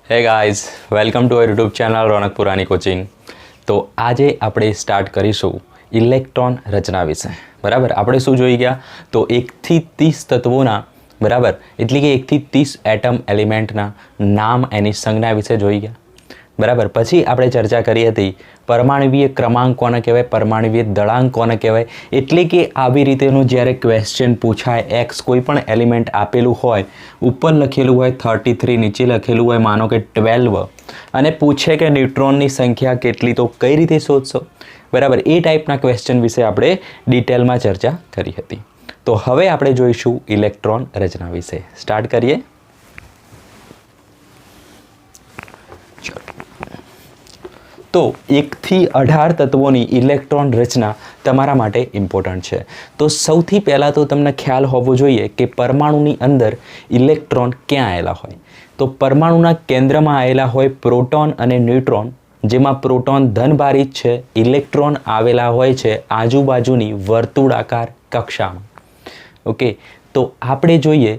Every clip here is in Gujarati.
હે guys, welcome to our YouTube channel Ronak Purani coaching. તો આજે આપણે સ્ટાર્ટ કરીશું ઇલેક્ટ્રોન રચના વિશે. બરાબર, આપણે શું જોઈ ગયા? તો 1 થી 30 તત્વોના બરાબર એટલે કે 1 થી 30 એટમ એલિમેન્ટના નામ, એની સંજ્ઞા વિશે જોઈ ગયા. બરાબર, પછી આપણે ચર્ચા કરી હતી પરમાણવીય ક્રમાંક કોને કહેવાય, પરમાણવીય દળાંક કોને કહેવાય. એટલે કે આવી રીતેનું જ્યારે ક્વેશ્ચન પૂછાય, એક્સ કોઈ પણ એલિમેન્ટ આપેલું હોય, ઉપર લખેલું હોય 33, નીચે લખેલું હોય માનો કે 12, અને પૂછે કે ન્યુટ્રોનની સંખ્યા કેટલી, તો કઈ રીતે શોધશો? બરાબર, એ ટાઈપના ક્વેશ્ચન વિશે આપણે ડિટેલમાં ચર્ચા કરી હતી. તો હવે આપણે જોઈશું ઇલેક્ટ્રોન રચના વિશે. સ્ટાર્ટ કરીએ. તો 1 થી 18 તત્વોની ઇલેક્ટ્રોન રચના તમારા માટે ઇમ્પોર્ટન્ટ છે. તો સૌથી પહેલાં તો તમને ખ્યાલ હોવો જોઈએ કે પરમાણુની અંદર ઇલેક્ટ્રોન ક્યાં આવેલા હોય. તો પરમાણુના કેન્દ્રમાં આવેલા હોય પ્રોટોન અને ન્યુટ્રોન, જેમાં પ્રોટોન ધનભારિત છે, ઇલેક્ટ્રોન આવેલા હોય છે આજુબાજુની વર્તુળાકાર કક્ષામાં. ઓકે, તો આપણે જોઈએ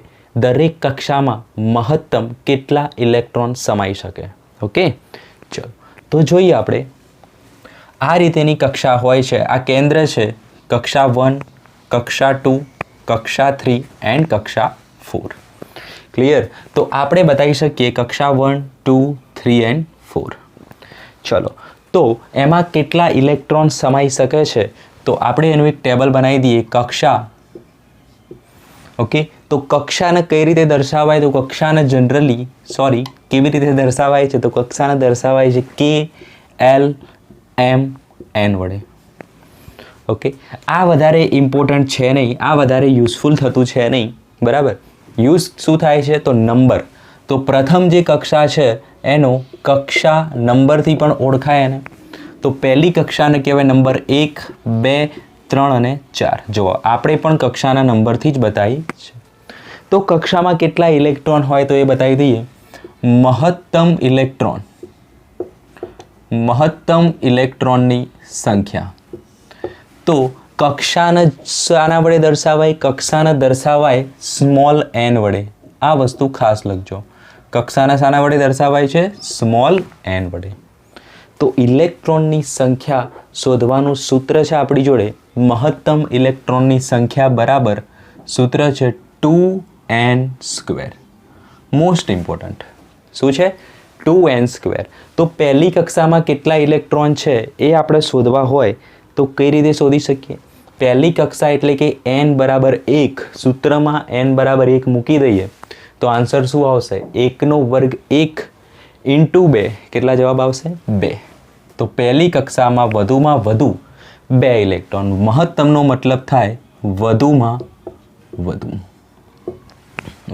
દરેક કક્ષામાં મહત્તમ કેટલા ઇલેક્ટ્રોન સમાઈ શકે. ઓકે, ચલો તો જોઈએ આપણે. આ રીતેની કક્ષા હોય છે. આ કેન્દ્ર છે કક્ષા 1, કક્ષા 2, કક્ષા 3 એન્ડ કક્ષા 4. ક્લિયર? તો આપણે બતાવી શકીએ કક્ષા 1, 2, 3 એન્ડ 4. ચલો, તો એમાં કેટલા ઇલેક્ટ્રોન સમાઈ શકે છે? તો આપણે એનું એક ટેબલ બનાવી દઈએ. કક્ષા, ઓકે, તો કક્ષાને કઈ રીતે દર્શાવાય? તો કક્ષાને જનરલી કેવી રીતે દર્શાવાય છે? તો કક્ષાને દર્શાવાય છે કે એલ એમ એન વડે. ઓકે, આ વધારે ઇમ્પોર્ટન્ટ છે નહીં, આ વધારે યુઝફુલ થતું છે નહીં. બરાબર, યુઝ શું થાય છે? તો નંબર. તો પ્રથમ જે કક્ષા છે એનો કક્ષા નંબરથી પણ ઓળખાય એને. તો પહેલી કક્ષાને કહેવાય નંબર 1, 2, 3 અને 4. જુઓ, આપણે પણ કક્ષાના નંબરથી જ બતાવી છે. તો કક્ષામાં કેટલા ઇલેક્ટ્રોન હોય તો એ બતાવી દઈએ. મહત્તમ ઇલેક્ટ્રોનની સંખ્યા. તો કક્ષાને શાના વડે દર્શાવાય? કક્ષાને દર્શાવાય સ્મોલ n વડે. આ વસ્તુ ખાસ લખજો. કક્ષાને શાના વડે દર્શાવાય છે? સ્મોલ n વડે. તો ઇલેક્ટ્રોનની સંખ્યા શોધવાનું સૂત્ર છે આપણી જોડે મહત્તમ ઇલેક્ટ્રોનની સંખ્યા બરાબર સૂત્ર છે 2n². મોસ્ટ ઇમ્પોર્ટન્ટ શું છે? 2n². તો પહેલી કક્ષામાં કેટલા ઇલેક્ટ્રોન છે એ આપણે શોધવા હોય તો કઈ રીતે શોધી શકીએ? પહેલી કક્ષા એટલે કે n બરાબર 1, સૂત્રમાં n બરાબર 1 મૂકી દઈએ તો આન્સર શું આવશે? 1² 1 × 2. કેટલા જવાબ આવશે? 2. તો પહેલી કક્ષામાં વધુમાં વધુ 2 ઇલેક્ટ્રોન. મહત્તમનો મતલબ થાય વધુમાં વધુ.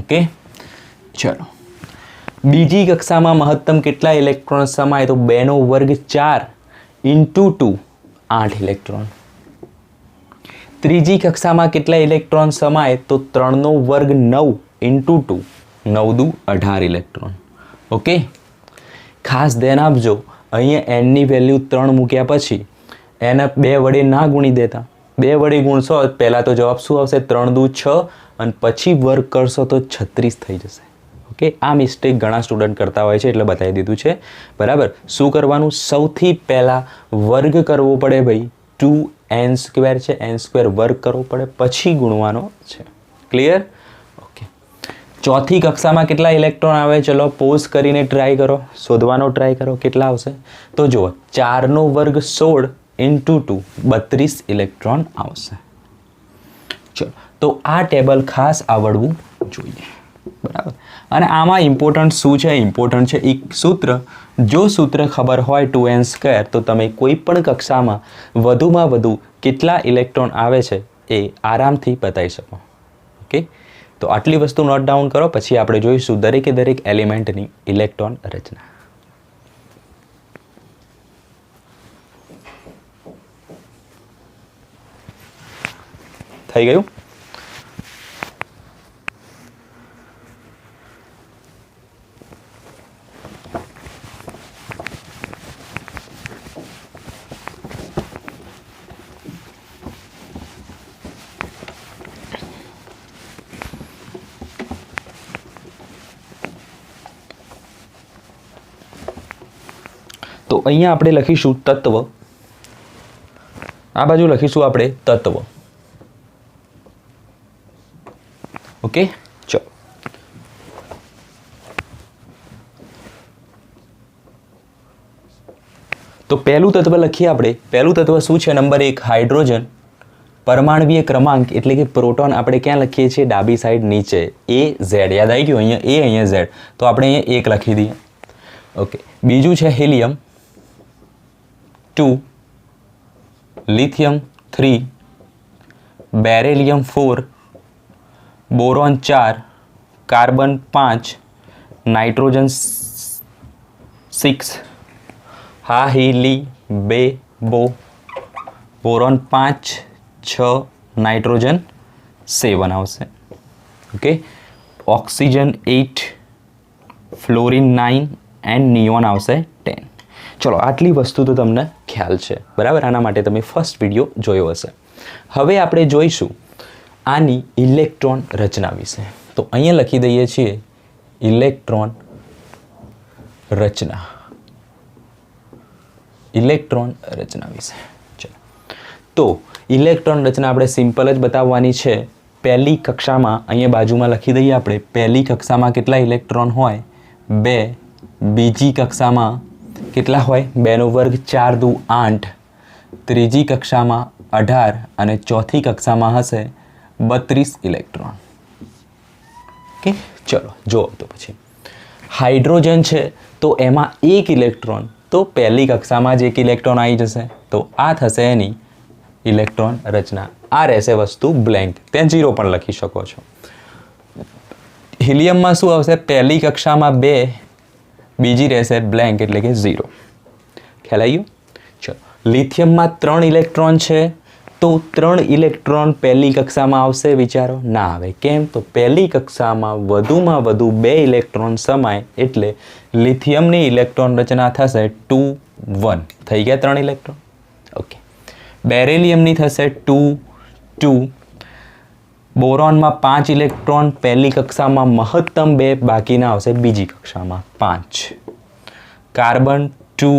ઓકે, ચલો. બીજી કક્ષામાં મહત્તમ કેટલા ઇલેક્ટ્રોન સમાય? તો 2² 4 × 2 8 ઇલેક્ટ્રોન. ત્રીજી કક્ષામાં કેટલા ઇલેક્ટ્રોન સમાય? તો 3² 9 × 2 9 × 18 ઇલેક્ટ્રોન. ઓકે, ખાસ ધ્યાન આપજો, અહીંયા એનની વેલ્યુ 3 મૂક્યા પછી એને 2 વડે ના ગુણી દેતા. 2 વડે ગુણશો પહેલાં તો જવાબ શું આવશે? 3 × 2 = 6 અને પછી વર્ગ કરશો તો 36 થઈ જશે. ઓકે, આ મિસ્ટેક ઘણા સ્ટુડન્ટ કરતા હોય છે એટલે બતાવી દીધું છે. બરાબર, શું કરવાનું? સૌથી પહેલાં વર્ગ કરવો પડે ભાઈ. 2n² છે, n² વર્ગ કરવો પડે પછી ગુણવાનો છે. ક્લિયર? ઓકે, ચોથી કક્ષામાં કેટલા ઇલેક્ટ્રોન આવે? ચલો પોઝ કરીને ટ્રાય કરો, શોધવાનો ટ્રાય કરો કેટલા આવશે. તો જુઓ, 4² 16 × 2 32 ઇલેક્ટ્રોન આવશે. ચલો, તો આ ટેબલ ખાસ આવડવું જોઈએ. બરાબર, અને આમાં ઇમ્પોર્ટન્ટ શું છે? ઇમ્પોર્ટન્ટ છે એક સૂત્ર. જો સૂત્ર ખબર હોય 2n² તો તમે કોઈ પણ કક્ષામાં વધુમાં વધુ કેટલા ઇલેક્ટ્રોન આવે છે એ આરામથી બતાવી શકો. ઓકે, તો આટલી વસ્તુ નોટ ડાઉન કરો, પછી આપણે જોઈશું દરેકે દરેક એલિમેન્ટની ઇલેક્ટ્રોન રચના. થઈ ગયું? તો અહીંયા આપણે લખીશું તત્વ, આ બાજુ લખીશું આપણે તત્વ. ઓકે, ચલો. તો પહેલું તત્વ લખીએ આપણે. પહેલું તત્વ શું છે? Number 1 hydrogen. પરમાણવીય ક્રમાંક એટલે કે પ્રોટોન આપણે ક્યાં લખીએ છીએ? ડાબી સાઈડ નીચે AZ. યાદ આવી ગયું? અહીંયા A, અહીંયા Z. તો આપણે અહીંયા 1 લખી દઈએ. ઓકે. બીજું છે helium 2, lithium 3, beryllium 4, boron 4, carbon 5, nitrogen 6, હા હિલી 2, બોરોન 5, 6, નાઇટ્રોજન 7 આવશે. Okay. Oxygen 8, fluorine 9 and neon આવશે 10. ચલો, આટલી વસ્તુ તો તમને ખ્યાલ છે, બરાબર? આના માટે તમે ફર્સ્ટ વિડીયો જોયો હશે. હવે આપણે જોઈશું આની ઇલેક્ટ્રોન રચના વિશે. તો અહીંયા લખી દઈએ છીએ ઇલેક્ટ્રોન રચના. ઇલેક્ટ્રોન રચના વિશે. ચલો, તો ઇલેક્ટ્રોન રચના આપણે સિમ્પલ જ બતાવવાની છે. પહેલી કક્ષામાં અહીંયા બાજુમાં લખી દઈએ આપણે. પહેલી કક્ષામાં કેટલા ઇલેક્ટ્રોન હોય? 2. બીજી કક્ષામાં કેટલા હોય? 2 નો વર્ગ 4 દુ 8. ત્રીજી કક્ષામાં 18 અને ચોથી કક્ષામાં હશે 32 ઇલેક્ટ્રોન. ઓકે, ચલો જુઓ. તો પછી હાઇડ્રોજન છે તો એમાં 1 ઇલેક્ટ્રોન, તો પહેલી કક્ષામાં જ 1 ઇલેક્ટ્રોન આવી જશે. તો આ થશે એની ઇલેક્ટ્રોન રચના. આ રહેશે વસ્તુ બ્લેન્ક. ત્યાં 0 પણ લખી શકો છો. હિલિયમમાં શું આવશે? પહેલી કક્ષામાં 2, બીજી રહેશે બ્લેન્ક એટલે કે 0. ખ્યાલ આવી ગયો? ચલો. લિથિયમમાં 3 ઇલેક્ટ્રોન છે તો 3 ઇલેક્ટ્રોન પહેલી કક્ષામાં આવશે? વિચારો. ના આવે. કેમ? તો પહેલી કક્ષામાં વધુમાં વધુ 2 ઇલેક્ટ્રોન સમાય એટલે લિથિયમની ઇલેક્ટ્રોન રચના થશે 2, 1. થઈ ગયા 3 ઇલેક્ટ્રોન. ઓકે. બેરેલિયમની થશે 2, 2. બોરોનમાં 5 ઇલેક્ટ્રોન, પહેલી કક્ષામાં મહત્તમ 2, બાકીના આવશે બીજી કક્ષામાં 5. કાર્બન 2,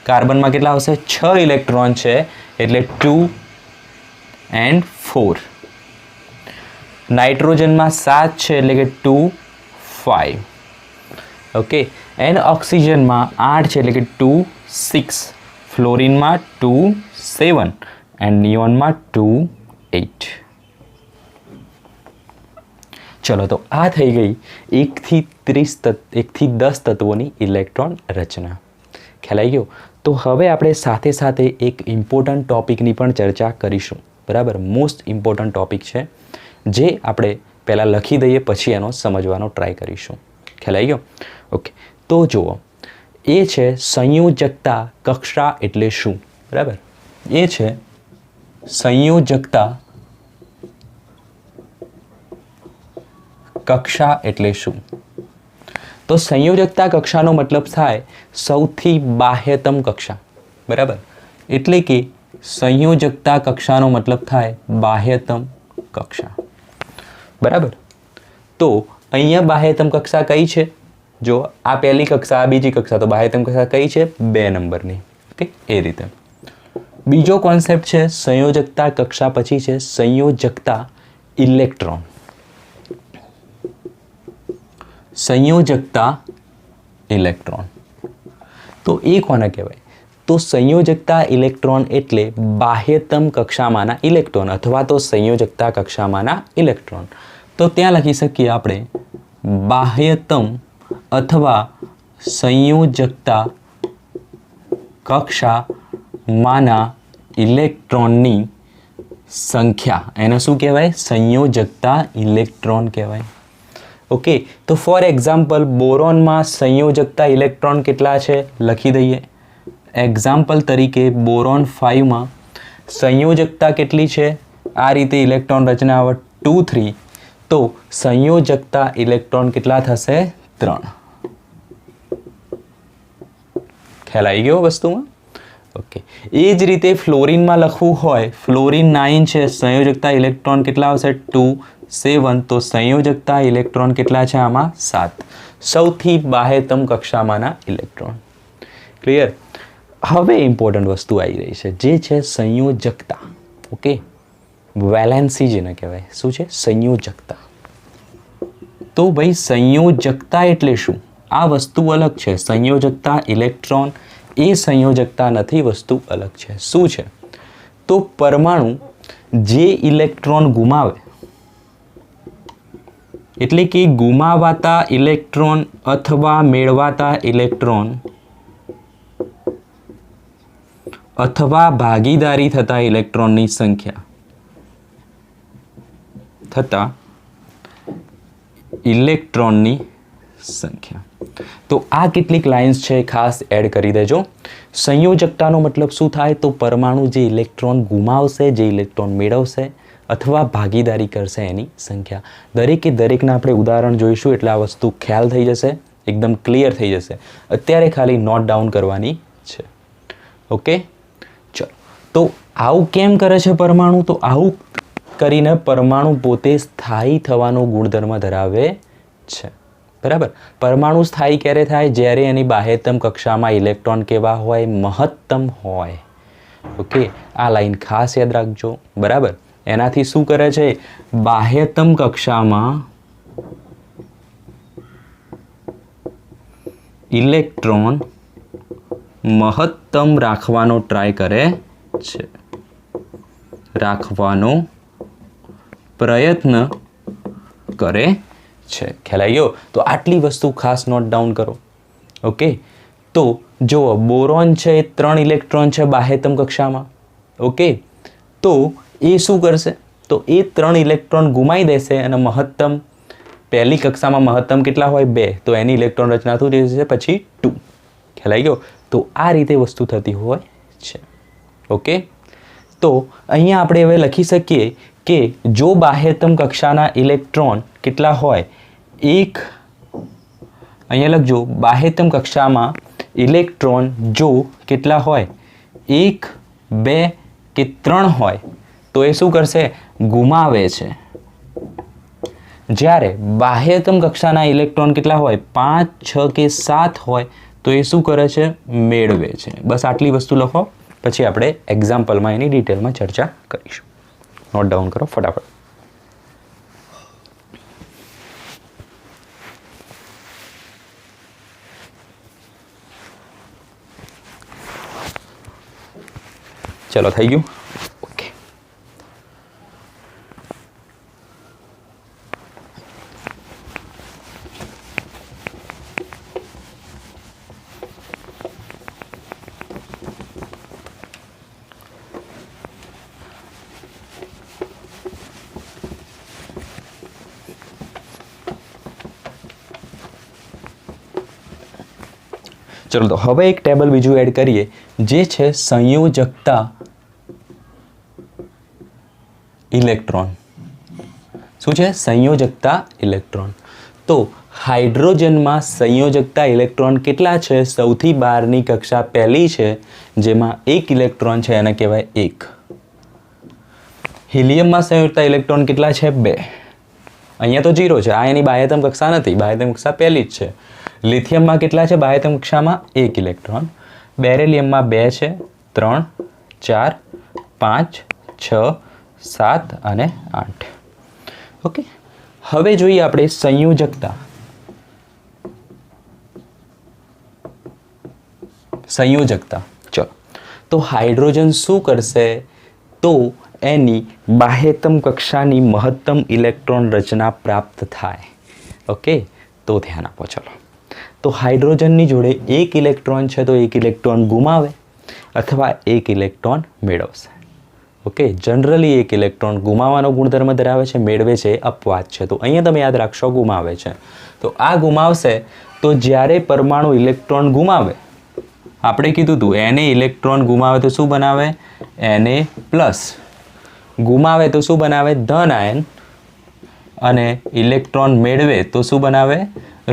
કાર્બનમાં કેટલા આવશે? 6 ઇલેક્ટ્રોન છે એટલે 2 એન્ડ 4. નાઇટ્રોજનમાં 7 છે એટલે કે 2, 5. ઓકે. એન્ડ ઓક્સિજનમાં 8 છે એટલે કે 2, 6. ફ્લોરિનમાં 2, 7 એન્ડ નિયોનમાં 2, 8. ચલો, તો આ થઈ ગઈ 1 થી 10 તત્વોની ઇલેક્ટ્રોન રચના. ખ્યાલ આવી ગયો? તો હવે આપણે સાથે સાથે એક ઇમ્પોર્ટન્ટ ટોપિકની પણ ચર્ચા કરીશું, બરાબર? મોસ્ટ ઇમ્પોર્ટન્ટ ટોપિક છે જે આપણે પહેલાં લખી દઈએ પછી એનો સમજવાનો ટ્રાય કરીશું. ખ્યાલ આવી ગયો? ઓકે. તો જુઓ, એ છે સંયોજકતા કક્ષા એટલે શું? બરાબર? એ છે સંયોજકતા કક્ષા એટલે શું? તો સંયોજકતા કક્ષાનો મતલબ થાય સૌથી બાહ્યતમ કક્ષા, બરાબર? એટલે કે સંયોજકતા કક્ષાનો મતલબ થાય બાહ્યતમ કક્ષા, બરાબર? તો અહીંયા બાહ્યતમ કક્ષા કઈ છે? જો આ પહેલી કક્ષા, આ બીજી કક્ષા, તો બાહ્યતમ કક્ષા કઈ છે? 2 નંબરની. ઓકે, એ રીતે. બીજો કોન્સેપ્ટ છે સંયોજકતા કક્ષા પછી છે સંયોજકતા ઇલેક્ટ્રોન. સંયોજકતા ઇલેક્ટ્રોન તો એ કોને કહેવાય? તો સંયોજકતા ઇલેક્ટ્રોન એટલે બાહ્યતમ કક્ષામાંના ઇલેક્ટ્રોન અથવા તો સંયોજકતા કક્ષામાંના ઇલેક્ટ્રોન. તો ત્યાં લખી શકીએ આપણે બાહ્યતમ અથવા સંયોજકતા કક્ષામાંના ઇલેક્ટ્રોનની સંખ્યા. એને શું કહેવાય? સંયોજકતા ઇલેક્ટ્રોન કહેવાય. ઓકે. તો ફોર એક્ઝામ્પલ બોરોનમાં સંયોજકતા ઇલેક્ટ્રોન કેટલા છે? લખી દઈએ. એક્ઝામ્પલ તરીકે બોરોન 5માં સંયોજકતા કેટલી છે? આ રીતે ઇલેક્ટ્રોન રચના આવે 2, 3. તો સંયોજકતા ઇલેક્ટ્રોન કેટલા થશે? 3. ખ્યાલ આવી ગયો વસ્તુમાં? ઓકે. એ જ રીતે ફ્લોરિનમાં લખવું હોય, ફ્લોરિન 9 છે, સંયોજકતા ઇલેક્ટ્રોન કેટલા આવશે? 2, 7. તો સંયોજકતા ઇલેક્ટ્રોન કેટલા છે આમાં? 7. સૌથી બાહ્યતમ કક્ષામાંના ઇલેક્ટ્રોન. ક્લિયર? હવે ઇમ્પોર્ટન્ટ વસ્તુ આવી રહી છે જે છે સંયોજકતા. ઓકે, વેલેન્સી જેને કહેવાય. શું છે? સંયોજકતા. તો ભાઈ સંયોજકતા એટલે શું? આ વસ્તુ અલગ છે. સંયોજકતા ઇલેક્ટ્રોન એ સંયોજકતા નથી, વસ્તુ અલગ છે. શું છે? તો પરમાણુ જે ઇલેક્ટ્રોન ગુમાવે, એટલે કે ગુમાવાતા ઇલેક્ટ્રોન અથવા મેળવાતા ઇલેક્ટ્રોન અથવા ભાગીદારી થતા ઇલેક્ટ્રોનની સંખ્યા થતા ઇલેક્ટ્રોનની સંખ્યા. તો આ કેટલીક લાઇન્સ છે ખાસ એડ કરી દેજો. સંયોજકતાનો મતલબ શું થાય? તો પરમાણુ જે ઇલેક્ટ્રોન ગુમાવશે, જે ઇલેક્ટ્રોન મેળવશે અથવા ભાગીદારી કરશે એની સંખ્યા. દરેકે દરેકના આપણે ઉદાહરણ જોઈશું એટલે આ વસ્તુ ખ્યાલ થઈ જશે, એકદમ ક્લિયર થઈ જશે. અત્યારે ખાલી નોટ ડાઉન કરવાની છે. ઓકે, ચલો. તો આવું કેમ કરે છે પરમાણુ? તો આવું કરીને પરમાણુ પોતે સ્થાયી થવાનો ગુણધર્મ ધરાવે છે. બરાબર? પરમાણુ સ્થાયી ક્યારે થાય? જ્યારે એની બાહ્યતમ કક્ષામાં ઇલેક્ટ્રોન કેવા હોય? મહત્તમ હોય. ઓકે, આ લાઈન ખાસ યાદ રાખજો. બરાબર? એનાથી શું કરે છે? બાહ્યતમ કક્ષામાં ઇલેક્ટ્રોન મહત્તમ રાખવાનો ટ્રાય કરે છે, રાખવાનો પ્રયત્ન કરે છે. ખ્યાલ આવી ગયો? તો આટલી વસ્તુ ખાસ નોટ ડાઉન કરો. ઓકે, તો જુઓ, બોરોન છે એ 3 ઇલેક્ટ્રોન છે બાહ્યતમ કક્ષામાં. ઓકે, તો એ શું કરશે? તો એ 3 ઇલેક્ટ્રોન ગુમાવી દેશે અને મહત્તમ પહેલી કક્ષામાં મહત્તમ કેટલા હોય? 2. તો એની ઇલેક્ટ્રોન રચના થઈ જશે પછી 2. ખ્યાલ આવી ગયો? તો આ રીતે વસ્તુ થતી હોય છે. ઓકે, તો અહીંયા આપણે હવે લખી શકીએ કે જો બાહ્યતમ કક્ષાના ઇલેક્ટ્રોન કેટલા હોય? અહીંયા લખજો, બાહ્યતમ કક્ષામાં ઇલેક્ટ્રોન જો કેટલા હોય? 1, 2 કે 3 હોય તો એ શું કરશે? ગુમાવે છે. જ્યારે બાહ્યતમ કક્ષાના ઇલેક્ટ્રોન કેટલા હોય? 5, 6 કે 7 હોય તો એ શું કરે છે? મેળવે છે. બસ આટલી વસ્તુ લખો, પછી આપણે એક્ઝામ્પલમાં એની ડિટેલમાં ચર્ચા કરીશું. નોટ ડાઉન કરો ફટાફટ. ચલો, થઈ ગયું? ઓકે, ચલો. તો હવે એક ટેબલ બીજું એડ કરીએ જે છે સંયોજકતા ઇલેક્ટ્રોન. શું છે? સંયોજકતા ઇલેક્ટ્રોન. તો હાઇડ્રોજનમાં સંયોજકતા ઇલેક્ટ્રોન કેટલા છે? સૌથી બહારની કક્ષા પહેલી છે જેમાં 1 ઇલેક્ટ્રોન છે, એને કહેવાય 1. હિલિયમમાં સંયોજકતા ઇલેક્ટ્રોન કેટલા છે? 2. અહીંયા તો 0 છે, આ એની બાહ્યતમ કક્ષા નથી, બાહ્યતમ કક્ષા પહેલી જ છે. લિથિયમમાં કેટલા છે બાહ્યતમ કક્ષામાં? 1 ઇલેક્ટ્રોન. બેરિલિયમમાં 2 છે, 3, 4, 5, 6, 7 અને 8. ઓકે, હવે જોઈએ આપણે સંયોજકતા. ચલો, તો હાઇડ્રોજન શું કરશે? તો એની બાહ્યતમ કક્ષાની મહત્તમ ઇલેક્ટ્રોન રચના પ્રાપ્ત થાય. ઓકે, તો ધ્યાન આપો. ચલો, તો હાઇડ્રોજનની જોડે 1 ઇલેક્ટ્રોન છે તો 1 ઇલેક્ટ્રોન ગુમાવે અથવા 1 ઇલેક્ટ્રોન મેળવશે. ઓકે, જનરલી 1 ઇલેક્ટ્રોન ગુમાવવાનો ગુણધર્મ ધરાવે છે, મેળવે છે અપવાદ છે. તો અહીંયા તમે યાદ રાખશો ગુમાવે છે. તો આ ગુમાવશે તો જ્યારે પરમાણુ ઇલેક્ટ્રોન ગુમાવે, આપણે કીધું હતું એને ઇલેક્ટ્રોન ગુમાવે તો શું બનાવે? Na+. ગુમાવે તો શું બનાવે? ધન આયન. અને ઇલેક્ટ્રોન મેળવે તો શું બનાવે?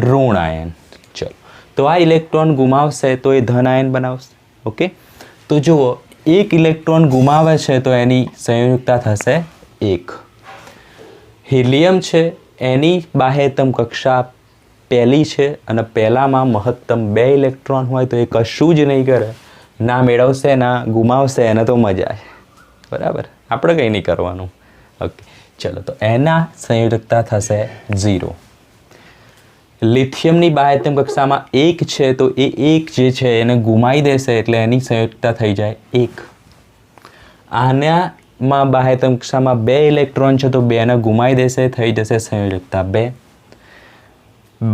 ઋણ આયન. ચલો, તો આ ઇલેક્ટ્રોન ગુમાવશે તો એ ધન આયન બનાવશે. ઓકે, તો જુઓ, 1 ઇલેક્ટ્રોન ગુમાવે છે તો એની સંયોજકતા થશે 1. હિલિયમ છે એની બાહ્યતમ કક્ષા પહેલી છે અને પહેલામાં મહત્તમ 2 ઇલેક્ટ્રોન હોય તો એ કશું જ નહીં કરે, ના મેળવશે ના ગુમાવશે, એને તો મજા છે, બરાબર, આપણે કંઈ નહીં કરવાનું. ઓકે, ચલો, તો એના સંયોજકતા થશે 0. લિથિયમની બાહ્યતમ કક્ષામાં 1 છે તો એ 1 જે છે એને ગુમાવી દેશે એટલે એની સંયોજકતા થઈ જાય 1. આનામાં બાહ્યતમ કક્ષામાં 2 ઇલેક્ટ્રોન છે તો 2 ને ગુમાવી દેશે, થઈ જશે સંયોજકતા 2.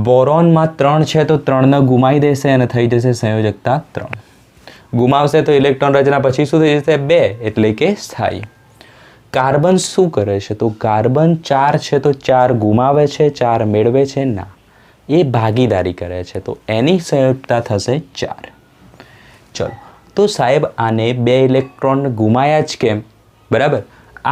બોરોનમાં 3 છે તો 3 ને ગુમાવી દેશે અને થઈ જશે સંયોજકતા 3. ગુમાવશે તો ઇલેક્ટ્રોન રચના પછી શું થઈ જશે? 2, એટલે કે સ્થાયી. કાર્બન શું કરે છે? તો કાર્બન 4 છે તો 4 ગુમાવે છે, 4 મેળવે છે ના, એ ભાગીદારી કરે છે તો એની સંયોજકતા થશે 4. ચલો, તો સાહેબ આને 2 ઇલેક્ટ્રોન ગુમાયા જ કેમ? બરાબર,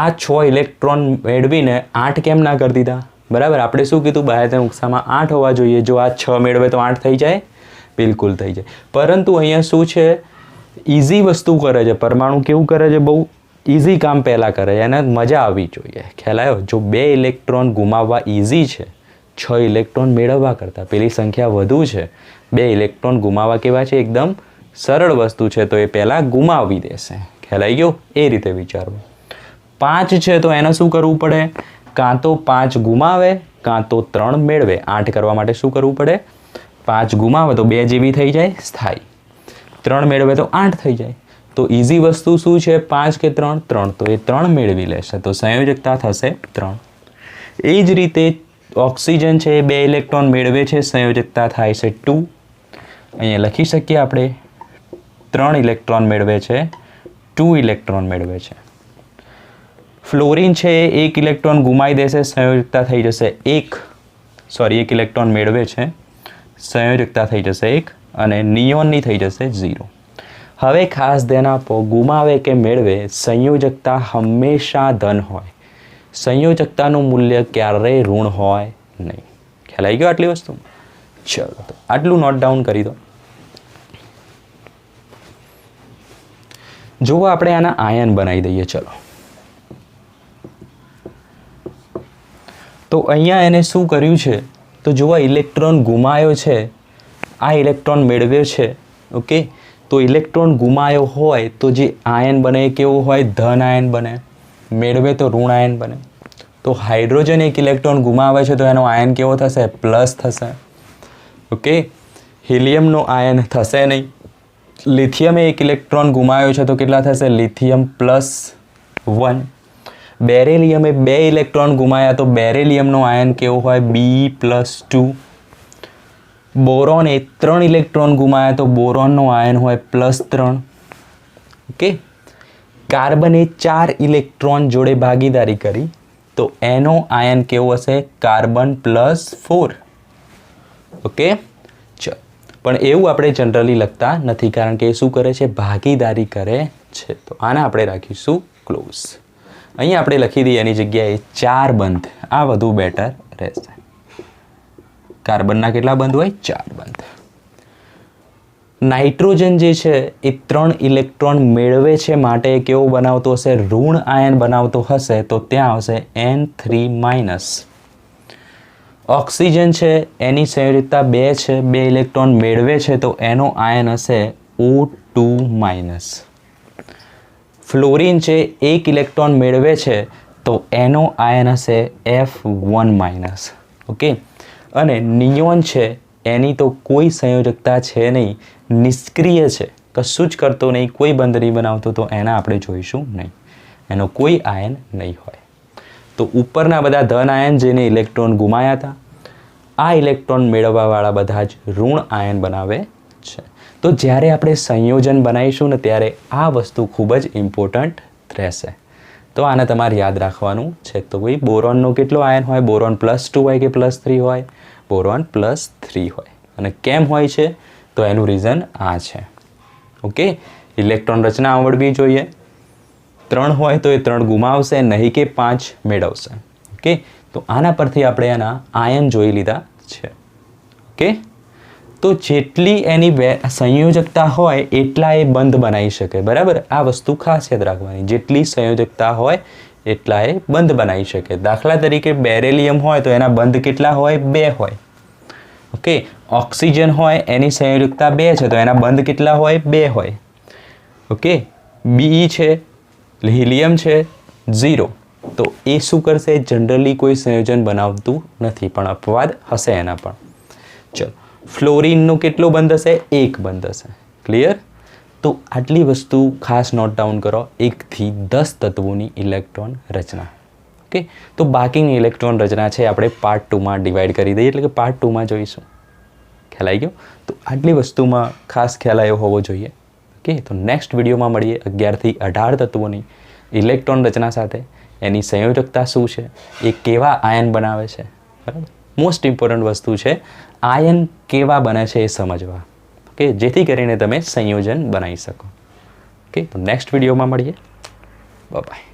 આ 6 ઇલેક્ટ્રોન મેળવીને 8 કેમ ના કરી દીધા? બરાબર, આપણે શું કીધું? બાહ્યતમ કક્ષામાં 8 હોવા જોઈએ. જો આ 6 મેળવે તો 8 થઈ જાય, બિલકુલ થઈ જાય. પરંતુ અહીંયા શું છે? ઇઝી વસ્તુ કરે છે. પરમાણુ કેવું કરે છે? બહુ ઇઝી કામ પહેલાં કરે છે, એને મજા આવવી જોઈએ. ખ્યાલ આવ્યો? જો 2 ઇલેક્ટ્રોન ગુમાવવા ઇઝી છે, 6 ઇલેક્ટ્રોન મેળવવા કરતાં પેલી સંખ્યા વધુ છે, 2 ઇલેક્ટ્રોન ગુમાવવા કેવા છે? એકદમ સરળ વસ્તુ છે, તો એ પહેલાં ગુમાવી દેશે. ખ્યાલ આવી ગયો? એ રીતે વિચારવું. 5 છે તો એને શું કરવું પડે? કાં તો 5 ગુમાવે કાં તો 3 મેળવે. 8 કરવા માટે શું કરવું પડે? 5 ગુમાવે તો 2 જેવી થઈ જાય સ્થાયી, 3 મેળવે તો 8 થઈ જાય. તો ઇઝી વસ્તુ શું છે? 5 કે 3? 3, તો એ 3 મેળવી લેશે તો સંયોજકતા થશે 3. એ જ રીતે ઓક્સિજન છે, 2 ઇલેક્ટ્રોન મેળવે છે, સંયોજકતા થાય છે 2. અહીંયા લખી શકીએ આપણે 3 ઇલેક્ટ્રોન મેળવે છે, 2 ઇલેક્ટ્રોન મેળવે છે. ફ્લોરિન છે, 1 ઇલેક્ટ્રોન ગુમાવી દેશે, સંયોજકતા થઈ જશે 1 ઇલેક્ટ્રોન મેળવે છે, સંયોજકતા થઈ જશે 1 અને નિયોનની થઈ જશે 0. હવે ખાસ ધ્યાન આપો, ગુમાવે કે મેળવે, સંયોજકતા હંમેશા ધન હોય. સંયોજકતાનું મૂલ્ય ક્યારેય ઋણ હોય નહીં. ખ્યાલ આવી ગયો આટલી વસ્તુ? ચલો, તો આટલું નોટ ડાઉન કરી દો. જો આપણે આના આયન બનાવી દઈએ. ચલો, તો અહીંયા એને શું કર્યું છે? તો જો ઇલેક્ટ્રોન ગુમાયો છે, આ ઇલેક્ટ્રોન મેળવ્યો છે. ઓકે, તો ઇલેક્ટ્રોન ગુમાયો હોય તો જે આયન બને કેવો હોય? ધન આયન બને. મેળવે તો ઋણ આયન બને. તો હાઇડ્રોજન 1 ઇલેક્ટ્રોન ગુમાવે છે તો એનો આયન કેવો થશે? પ્લસ થશે. ઓકે, હિલિયમનો આયન થશે નહીં. લિથિયમે 1 ઇલેક્ટ્રોન ગુમાવ્યો છે તો કેટલા થશે? લિથિયમ +1. બેરેલિયમે 2 ઇલેક્ટ્રોન ગુમાયા તો બેરેલિયમનો આયન કેવો હોય? B+2. બોરોને 3 ઇલેક્ટ્રોન ગુમાયા તો બોરોનનો આયન હોય +3. ઓકે, કાર્બને 4 ઇલેક્ટ્રોન જોડે ભાગીદારી કરી તો એનો આયન કેવો હશે? કાર્બન +4. ઓકે, ચલો, પણ એવું આપણે જનરલી લખતા નથી કારણ કે એ શું કરે છે? ભાગીદારી કરે છે. તો આને આપણે રાખીશું ક્લોઝ. અહીંયા આપણે લખી દઈએ એની જગ્યાએ 4 બંધ. આ વધુ બેટર રહેશે. કાર્બનના કેટલા બંધ હોય? 4 બંધ. નાઇટ્રોજન જે છે એ 3 ઇલેક્ટ્રોન મેળવે છે માટે કેવો બનાવતો હશે? ઋણ આયન બનાવતો હશે તો ત્યાં આવશે N3-. ઓક્સિજન છે, એની સંયોજકતા 2 છે, 2 ઇલેક્ટ્રોન મેળવે છે તો એનો આયન હશે O2-. ફ્લોરિન છે, 1 ઇલેક્ટ્રોન મેળવે છે તો એનો આયન હશે F1-. ઓકે, અને નિયોન છે, એની તો કોઈ સંયોજકતા છે નહીં, નિષ્ક્રિય છે, કશું જ કરતો નહીં, કોઈ બંધ નહીં બનાવતો તો એના આપણે જોઈશું નહીં, એનો કોઈ આયન નહીં હોય. તો ઉપરના બધા ધન આયન જેને ઇલેક્ટ્રોન ગુમાયા હતા, આ ઇલેક્ટ્રોન મેળવવાવાળા બધા જ ઋણ આયન બનાવે છે. તો જ્યારે આપણે સંયોજન બનાવીશું ને ત્યારે આ વસ્તુ ખૂબ જ ઇમ્પોર્ટન્ટ રહેશે. તો આને તમારે યાદ રાખવાનું છે. તો ભાઈ બોરોનનો કેટલો આયન હોય? બોરોન +2 હોય કે +3 હોય? બોરોન +3 હોય. અને કેમ હોય છે? તો એનું રીઝન આ છે. ઓકે, ઇલેક્ટ્રોન રચના આવડવી જોઈએ. 3 હોય તો એ 3 ગુમાવશે નહીં કે 5 મેળવશે. ઓકે, તો આના પરથી આપણે એના આયન જોઈ લીધા છે. ઓકે, તો જેટલી એની સંયોજકતા હોય એટલા એ બંધ બનાવી શકે. બરાબર, આ વસ્તુ ખાસ યાદ રાખવાની. જેટલી સંયોજકતા હોય એટલા એ બંધ બનાવી શકે. દાખલા તરીકે બેરેલિયમ હોય તો એના બંધ કેટલા હોય? 2 હોય. ઓકે, ઓક્સિજન હોય એની સંયોજકતા 2 છે તો એના બંધ કેટલા હોય? 2 હોય. ઓકે, બી છે, હિલિયમ છે 0, તો એ શું કરશે? જનરલી કોઈ સંયોજન બનાવતું નથી, પણ અપવાદ હશે એના પણ. ચલો, ફ્લોરિનનું કેટલું બંધ હશે? 1 બંધ હશે. ક્લિયર? તો આટલી વસ્તુ ખાસ નોટ ડાઉન કરો, 1 થી 10 તત્વોની ઇલેક્ટ્રોન રચના. ઓકે, તો બાકીની ઇલેક્ટ્રોન રચના છે આપણે પાર્ટ 2માં ડિવાઈડ કરી દઈએ, એટલે કે પાર્ટ 2માં જોઈશું. ખ્યાલ આવી ગયો? તો આટલી વસ્તુમાં ખાસ ખ્યાલ આવ્યો હોવો જોઈએ. ઓકે, તો નેક્સ્ટ વિડીયોમાં મળીએ 11 થી 18 તત્વોની ઇલેક્ટ્રોન રચના સાથે. એની સંયોજકતા શું છે, એ કેવા આયન બનાવે છે, બરાબર? મોસ્ટ ઇમ્પોર્ટન્ટ વસ્તુ છે આયન કેવા બને છે એ સમજવા. ઓકે, જેથી કરીને તમે સંયોજન બનાવી શકો. ઓકે, તો નેક્સ્ટ વિડીયોમાં મળીએ. બાય.